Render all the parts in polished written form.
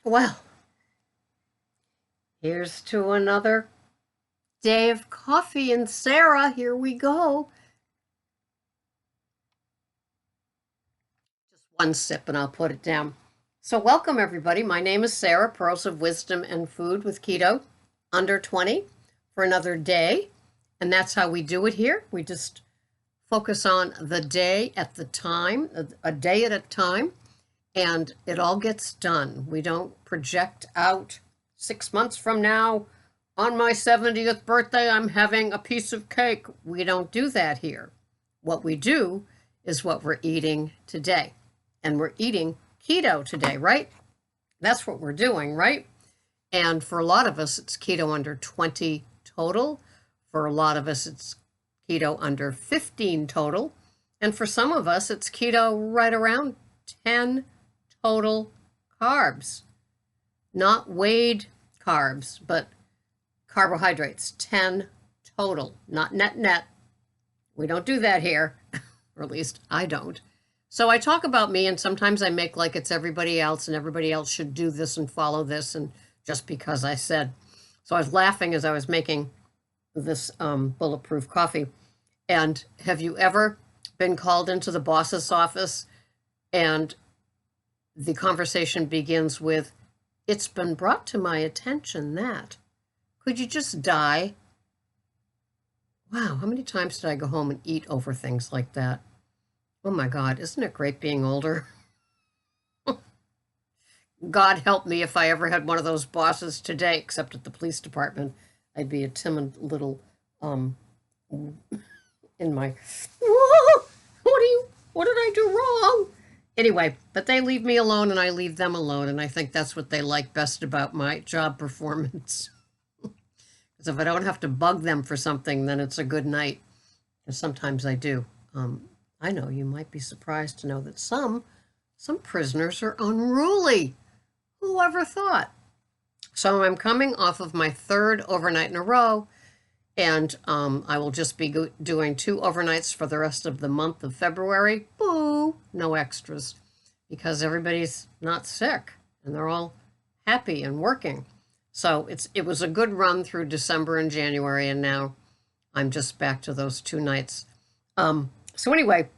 Well, here's to another day of coffee and Sarah. Here we go. Just one sip and I'll put it down. So, welcome everybody. My name is Sarah, Pearls of Wisdom and Food with Keto under 20 for another day. And that's how we do it here. We just focus on the day at the time, a day at a time, and it all gets done. We don't project out 6 months from now. On my 70th birthday, I'm having a piece of cake. We don't do that here. What we do is what we're eating today. And we're eating keto today, right? That's what we're doing, right? And for a lot of us, it's keto under 20 total. For a lot of us, it's keto under 15 total. And for some of us, it's keto right around 10 total carbs. Not weighed carbs, but carbohydrates, 10 total, not net. We don't do that here, or at least I don't. So I talk about me, and sometimes I make like it's everybody else, and everybody else should do this and follow this, and just because I said. So I was laughing as I was making this Bulletproof coffee. And have you ever been called into the boss's office and the conversation begins with, "It's been brought to my attention that. Could you just die?" Wow, how many times did I go home and eat over things like that? Oh my God, isn't it great being older? God help me if I ever had one of those bosses today, except at the police department. I'd be a timid little, in my, whoa, what did I do wrong? Anyway, but they leave me alone and I leave them alone. And I think that's what they like best about my job performance. Because if I don't have to bug them for something, then it's a good night. And sometimes I do. I know you might be surprised to know that some prisoners are unruly. Who ever thought? So I'm coming off of my third overnight in a row, and I will just be doing 2 overnights for the rest of the month of February. Boo! No extras, because everybody's not sick, and they're all happy and working. So it was a good run through December and January, and now I'm just back to those 2 nights. So anyway,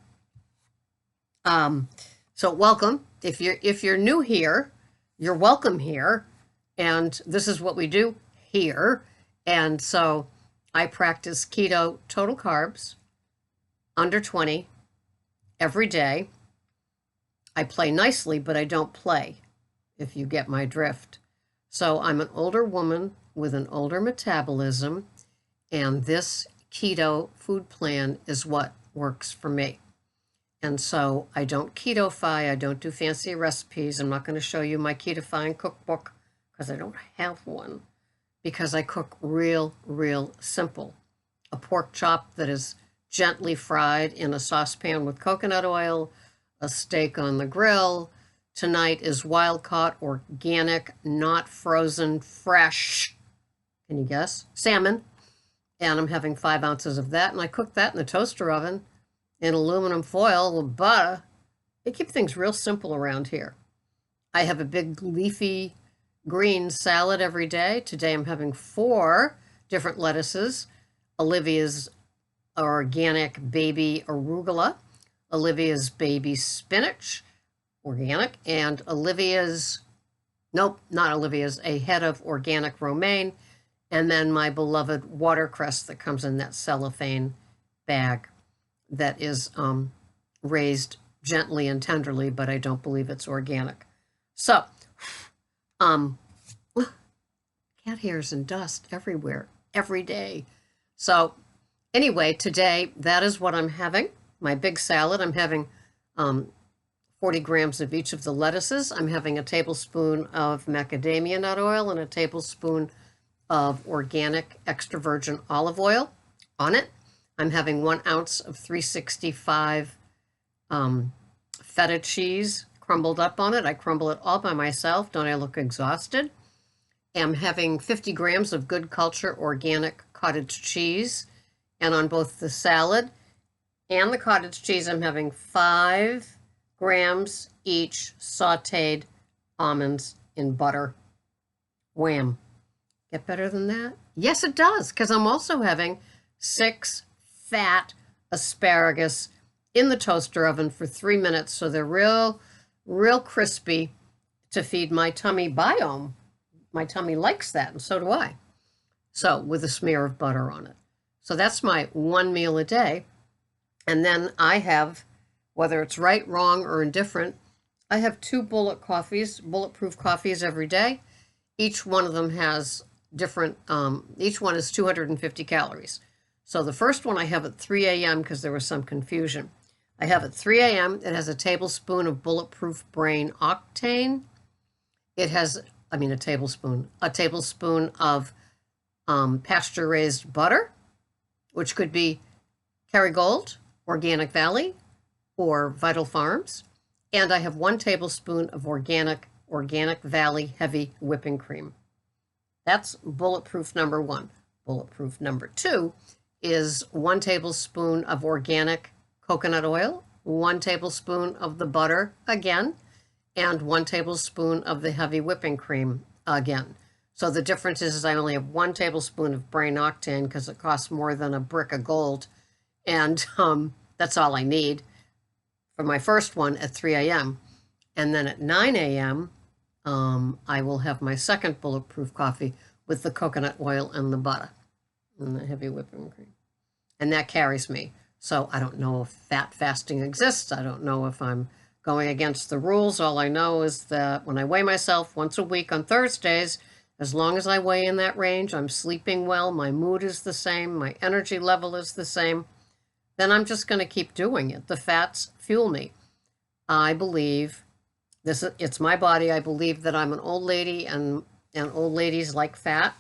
so welcome. If you're new here, you're welcome here. And this is what we do here. And so I practice keto total carbs under 20 every day. I play nicely, but I don't play, if you get my drift. So I'm an older woman with an older metabolism, and this keto food plan is what works for me. And so I don't keto-fy, I don't do fancy recipes. I'm not going to show you my keto-fying cookbook because I don't have one, because I cook real simple. A pork chop that is gently fried in a saucepan with coconut oil, a steak on the grill. Tonight is wild-caught, organic, not frozen, fresh, can you guess? Salmon. And I'm having 5 ounces of that, and I cook that in the toaster oven in aluminum foil with butter. They keep things real simple around here. I have a big leafy green salad every day. Today I'm having 4 different lettuces. Olivia's organic baby arugula, Olivia's baby spinach, organic, and Olivia's, nope, not Olivia's, a head of organic romaine, and then my beloved watercress that comes in that cellophane bag that is raised gently and tenderly, but I don't believe it's organic. So, cat hairs and dust everywhere, every day. So anyway, today, that is what I'm having. My big salad, I'm having 40 grams of each of the lettuces. I'm having a tablespoon of macadamia nut oil and a tablespoon of organic extra virgin olive oil on it. I'm having 1 ounce of 365 feta cheese crumbled up on it. I crumble it all by myself. Don't I look exhausted? I'm having 50 grams of Good Culture organic cottage cheese. And on both the salad and the cottage cheese, I'm having 5 grams each sauteed almonds in butter. Wham. Get better than that? Yes, it does, because I'm also having 6 fat asparagus in the toaster oven for 3 minutes, so they're real crispy to feed my tummy biome. My tummy likes that, and so do I. So, with a smear of butter on it. So that's my one meal a day. And then I have, whether it's right, wrong, or indifferent, I have 2 bulletproof coffees every day. Each one of them has different, each one is 250 calories. So the first one I have at 3 a.m. because there was some confusion. I have at 3 a.m. It has a tablespoon of Bulletproof Brain Octane. It has, a tablespoon of pasture-raised butter, which could be Kerrygold, Organic Valley, or Vital Farms. And I have 1 tablespoon of Organic Valley heavy whipping cream. That's bulletproof number 1. Bulletproof number 2 is 1 tablespoon of organic coconut oil, 1 tablespoon of the butter again, and 1 tablespoon of the heavy whipping cream again. So the difference is I only have 1 tablespoon of Brain Octane because it costs more than a brick of gold. And that's all I need for my first one at 3 a.m. And then at 9 a.m., I will have my second bulletproof coffee with the coconut oil and the butter and the heavy whipping cream. And that carries me. So I don't know if fat fasting exists. I don't know if I'm going against the rules. All I know is that when I weigh myself once a week on Thursdays, as long as I weigh in that range, I'm sleeping well, my mood is the same, my energy level is the same, then I'm just going to keep doing it. The fats fuel me. I believe it's my body. I believe that I'm an old lady, and old ladies like fat,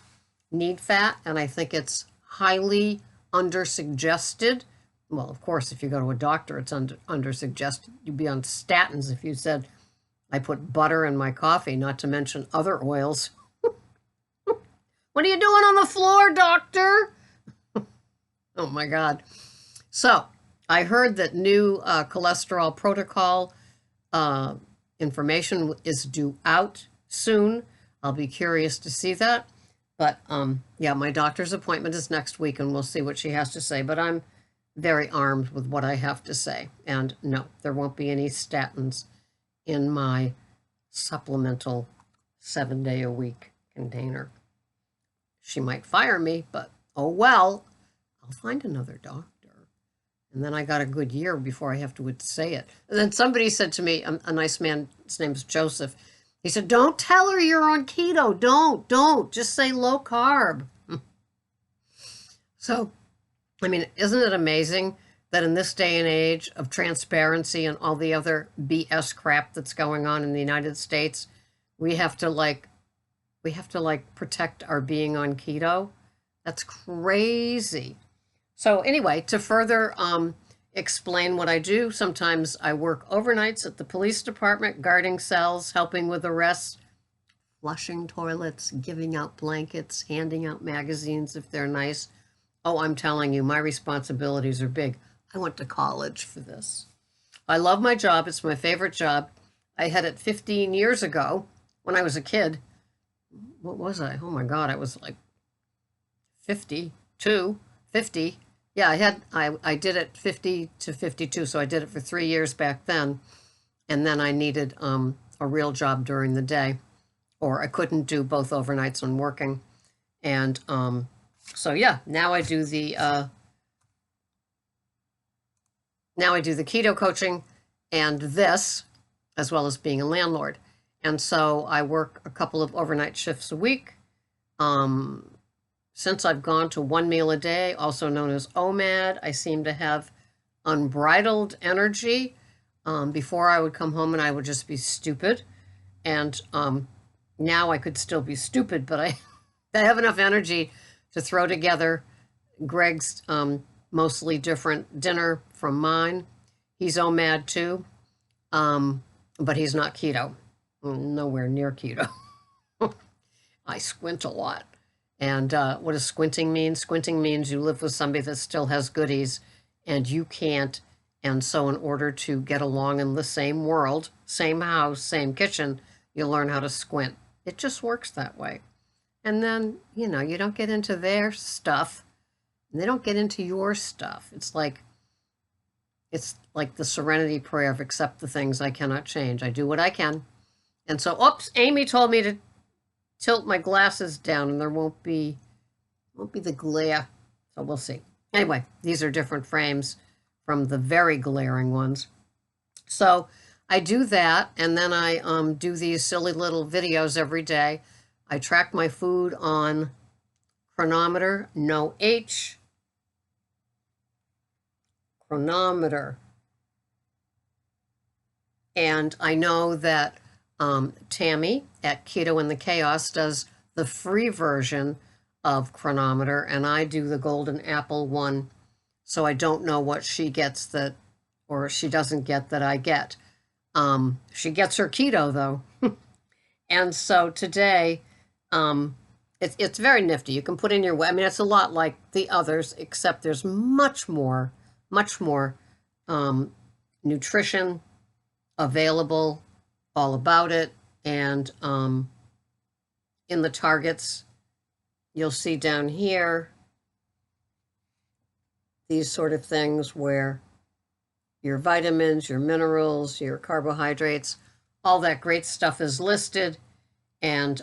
need fat, and I think it's highly under-suggested. Well, of course, if you go to a doctor, it's under-suggested. You'd be on statins if you said, I put butter in my coffee, not to mention other oils. What are you doing on the floor, doctor? Oh, my God. So I heard that new cholesterol protocol information is due out soon. I'll be curious to see that. But yeah, my doctor's appointment is next week, and we'll see what she has to say. But I'm very armed with what I have to say. And no, there won't be any statins in my supplemental 7-day-a-week container. She might fire me, but oh well, I'll find another doctor. And then I got a good year before I have to say it. And then somebody said to me, a nice man, his name's Joseph, he said, don't tell her you're on keto. Don't. Just say low carb. So, isn't it amazing that in this day and age of transparency and all the other BS crap that's going on in the United States, we have to protect our being on keto? That's crazy. So anyway, to further explain what I do, sometimes I work overnights at the police department, guarding cells, helping with arrests, flushing toilets, giving out blankets, handing out magazines if they're nice. Oh, I'm telling you, my responsibilities are big. I went to college for this. I love my job. It's my favorite job. I had it 15 years ago when I was a kid. What was I? Oh my God, I was like 50. Yeah, I did it 50 to 52, so I did it for 3 years back then. And then I needed a real job during the day, or I couldn't do both overnights and working. And so yeah, now I do the keto coaching and this, as well as being a landlord. And so I work a couple of overnight shifts a week. Since I've gone to 1 meal a day, also known as OMAD, I seem to have unbridled energy. Before I would come home and I would just be stupid. And now I could still be stupid, but I have enough energy to throw together Greg's mostly different dinner from mine. He's OMAD too, but he's not keto. Nowhere near keto. I squint a lot. And what does squinting mean? Squinting means you live with somebody that still has goodies and you can't. And so in order to get along in the same world, same house, same kitchen, you learn how to squint. It just works that way. And then, you know, you don't get into their stuff and they don't get into your stuff. It's like the serenity prayer of accept the things I cannot change. I do what I can. And so, oops, Amy told me to tilt my glasses down and there won't be the glare. So we'll see. Anyway, these are different frames from the very glaring ones. So I do that, and then I do these silly little videos every day. I track my food on chronometer, no H, chronometer. And I know that Tammy at Keto in the Chaos does the free version of chronometer, and I do the golden apple one, so I don't know what she gets that, or she doesn't get that I get. She gets her keto though. And so today, it's very nifty. You can put in your, I mean, it's a lot like the others, except there's much more nutrition available, all about it. And in the targets, you'll see down here these sort of things where your vitamins, your minerals, your carbohydrates, all that great stuff is listed. And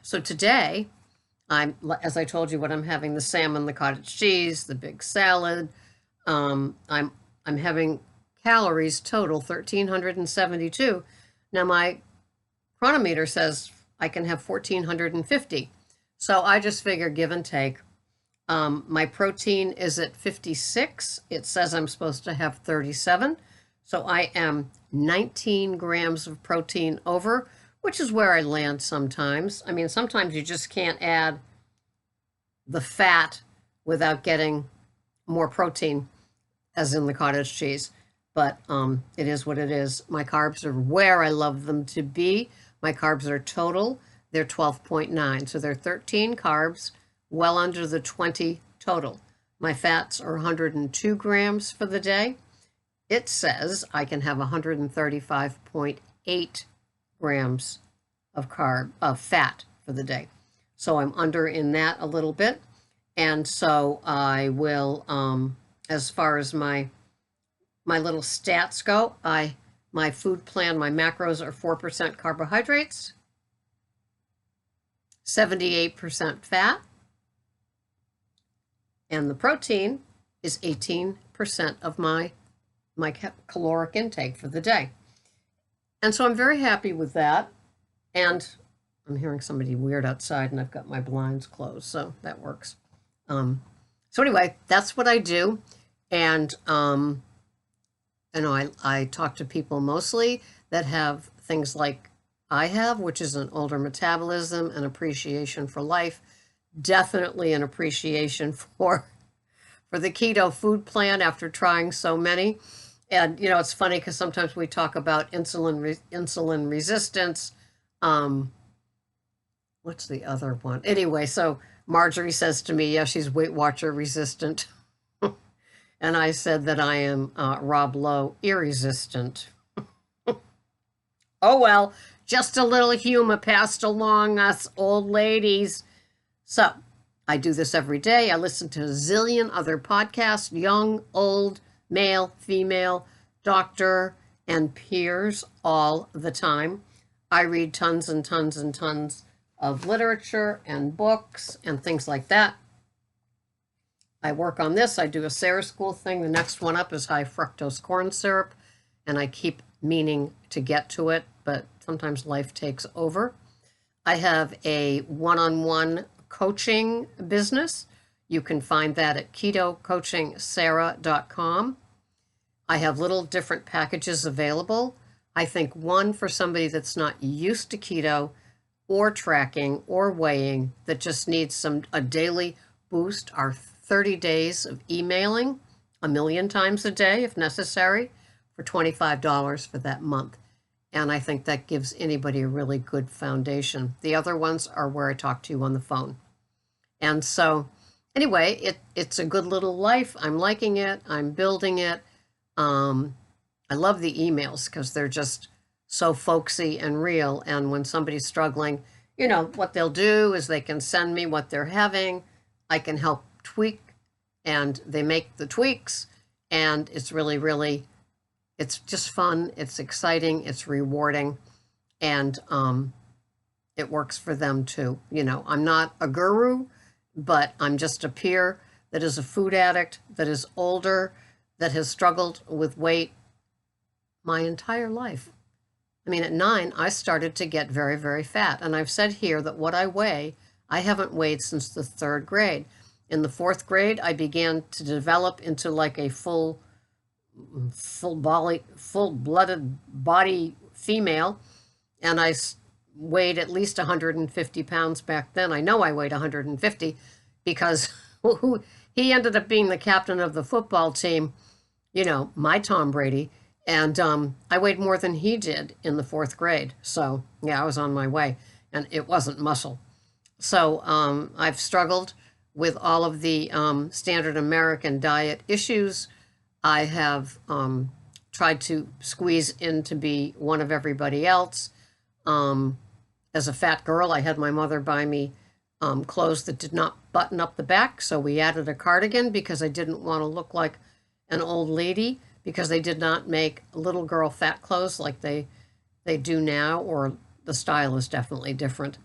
so today, as I told you, what I'm having: the salmon, the cottage cheese, the big salad. I'm having calories total 1,372. Now my chronometer says I can have 1,450. So I just figure give and take. My protein is at 56. It says I'm supposed to have 37. So I am 19 grams of protein over, which is where I land sometimes. I mean, sometimes you just can't add the fat without getting more protein, as in the cottage cheese. But it is what it is. My carbs are where I love them to be. My carbs are total. They're 12.9. So they're 13 carbs, well under the 20 total. My fats are 102 grams for the day. It says I can have 135.8 grams of fat for the day. So I'm under in that a little bit. And so I will, as far as my little stats go, my food plan, my macros are 4% carbohydrates, 78% fat, and the protein is 18% of my caloric intake for the day. And so I'm very happy with that. And I'm hearing somebody weird outside, and I've got my blinds closed, so that works. So anyway, that's what I do. And you know, I talk to people mostly that have things like I have, which is an older metabolism, an appreciation for life, definitely an appreciation for the keto food plan after trying so many. And you know, it's funny because sometimes we talk about insulin resistance. What's the other one? Anyway, so Marjorie says to me, yeah, she's Weight Watcher resistant. And I said that I am Rob Lowe irresistant. Oh, well, just a little humor passed along us old ladies. So I do this every day. I listen to a zillion other podcasts, young, old, male, female, doctor, and peers all the time. I read tons and tons and tons of literature and books and things like that. I work on this. I do a Sarah School thing. The next one up is high fructose corn syrup, and I keep meaning to get to it, but sometimes life takes over. I have a one-on-one coaching business. You can find that at ketocoachingsarah.com. I have little different packages available. I think one for somebody that's not used to keto or tracking or weighing, that just needs a daily boost, are 30 days of emailing 1,000,000 times a day if necessary for $25 for that month. And I think that gives anybody a really good foundation. The other ones are where I talk to you on the phone. And so anyway, it's a good little life. I'm liking it. I'm building it. I love the emails because they're just so folksy and real. And when somebody's struggling, you know, what they'll do is they can send me what they're having. I can help tweak, and they make the tweaks, and it's really, really, it's just fun. It's exciting. It's rewarding, and it works for them too. You know, I'm not a guru, but I'm just a peer that is a food addict, that is older, that has struggled with weight my entire life. I mean, at 9, I started to get very, very fat. And I've said here that what I weigh, I haven't weighed since the 3rd grade. In the 4th grade, I began to develop into like a full-blooded body female. And I weighed at least 150 pounds back then. I know I weighed 150 because he ended up being the captain of the football team, you know, my Tom Brady. And I weighed more than he did in the 4th grade. So, yeah, I was on my way. And it wasn't muscle. So I've struggled with all of the standard American diet issues. I have tried to squeeze in to be one of everybody else. As a fat girl, I had my mother buy me clothes that did not button up the back. So we added a cardigan because I didn't want to look like an old lady, because they did not make little girl fat clothes like they do now, or the style is definitely different.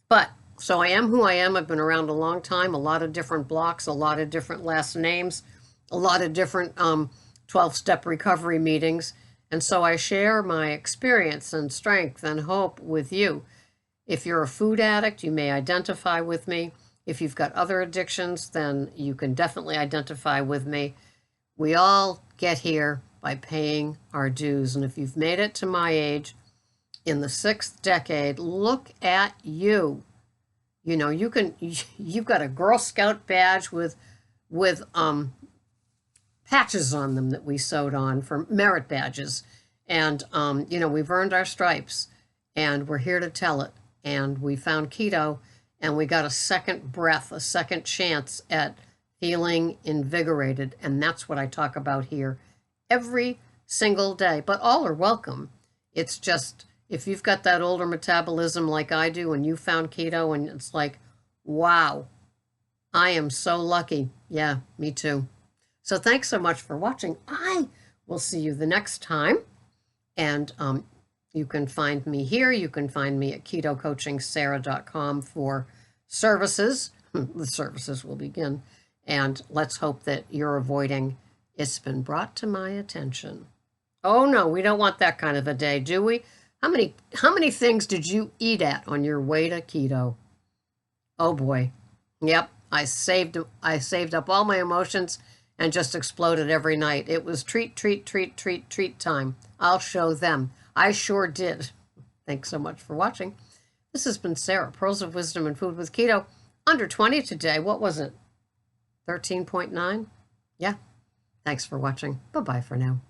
But so I am who I am. I've been around a long time, a lot of different blocks, a lot of different last names, a lot of different 12-step recovery meetings. And so I share my experience and strength and hope with you. If you're a food addict, you may identify with me. If you've got other addictions, then you can definitely identify with me. We all get here by paying our dues. And if you've made it to my age in the 6th decade, look at you. You know, you've got a Girl Scout badge with patches on them that we sewed on for merit badges. And, you know, we've earned our stripes, and we're here to tell it. And we found keto, and we got a second breath, a second chance at feeling invigorated. And that's what I talk about here every single day. But all are welcome. It's just, if you've got that older metabolism like I do, and you found keto, and it's like, wow, I am so lucky. Yeah, me too. So thanks so much for watching. I will see you the next time. And you can find me here. You can find me at ketocoachingsarah.com for services. The services will begin. And let's hope that you're avoiding "it's been brought to my attention." Oh no, we don't want that kind of a day, do we? How many things did you eat at on your way to keto? Oh boy. Yep, I saved up all my emotions and just exploded every night. It was treat time. I'll show them. I sure did. Thanks so much for watching. This has been Sarah, Pearls of Wisdom and Food with Keto. Under 20 today. What was it? 13.9? Yeah. Thanks for watching. Bye-bye for now.